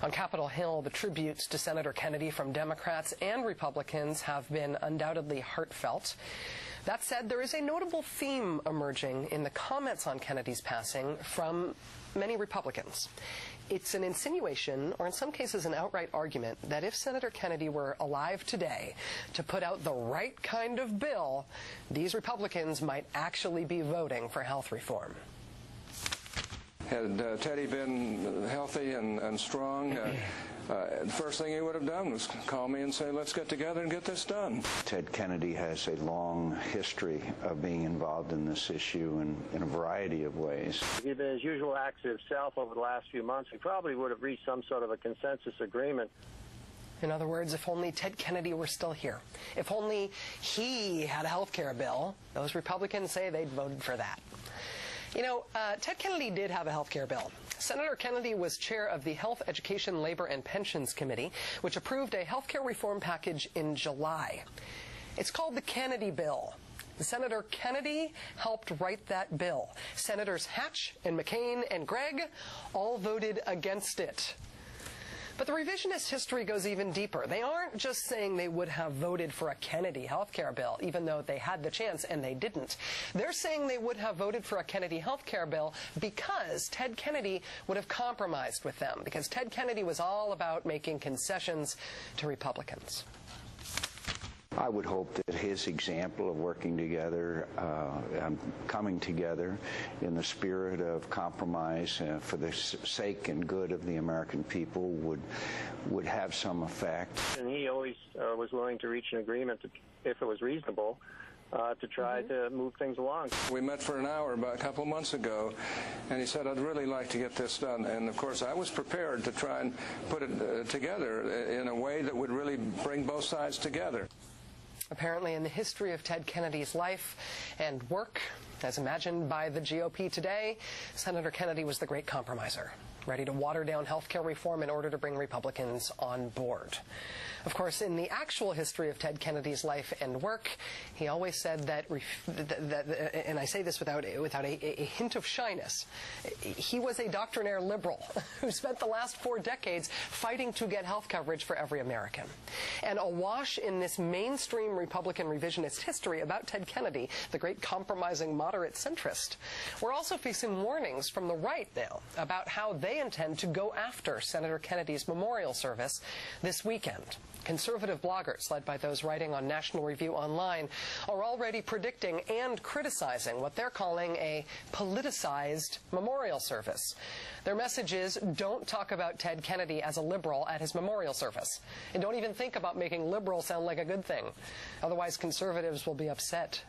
On Capitol Hill, the tributes to Senator Kennedy from Democrats and Republicans have been undoubtedly heartfelt. That said, there is a notable theme emerging in the comments on Kennedy's passing from many Republicans. It's an insinuation, or in some cases an outright argument, that if Senator Kennedy were alive today to put out the right kind of bill, these Republicans might actually be voting for health reform. Had Teddy been healthy and strong, the first thing he would have done was call me and say, let's get together and get this done. Ted Kennedy has a long history of being involved in this issue in a variety of ways. If he'd been his usual active self over the last few months, we probably would have reached some sort of a consensus agreement. In other words, if only Ted Kennedy were still here, if only he had a health care bill, those Republicans say they'd voted for that. You know, Ted Kennedy did have a health care bill. Senator Kennedy was chair of the Health, Education, Labor, and Pensions Committee, which approved a health care reform package in July. It's called the Kennedy Bill. Senator Kennedy helped write that bill. Senators Hatch and McCain and Gregg all voted against it. But the revisionist history goes even deeper. They aren't just saying they would have voted for a Kennedy health care bill, even though they had the chance and they didn't. They're saying they would have voted for a Kennedy health care bill because Ted Kennedy would have compromised with them, because Ted Kennedy was all about making concessions to Republicans. I would hope that his example of working together, coming together in the spirit of compromise for the sake and good of the American people would have some effect. And he always was willing to reach an agreement, if it was reasonable, to try to move things along. We met for an hour about a couple of months ago, and he said, I'd really like to get this done. And, of course, I was prepared to try and put it together in a way that would really bring both sides together. Apparently, in the history of Ted Kennedy's life and work, as imagined by the GOP today, Senator Kennedy was the great compromiser, ready to water down health care reform in order to bring Republicans on board. Of course, in the actual history of Ted Kennedy's life and work, he always said that, and I say this without a hint of shyness, he was a doctrinaire liberal who spent the last 4 decades fighting to get health coverage for every American. And awash in this mainstream Republican revisionist history about Ted Kennedy, the great compromising moderate centrist, we're also facing warnings from the right now about how they intend to go after Senator Kennedy's memorial service this weekend. Conservative bloggers, led by those writing on National Review Online, are already predicting and criticizing what they're calling a politicized memorial service. Their message is, don't talk about Ted Kennedy as a liberal at his memorial service. And don't even think about making liberal sound like a good thing. Otherwise, conservatives will be upset.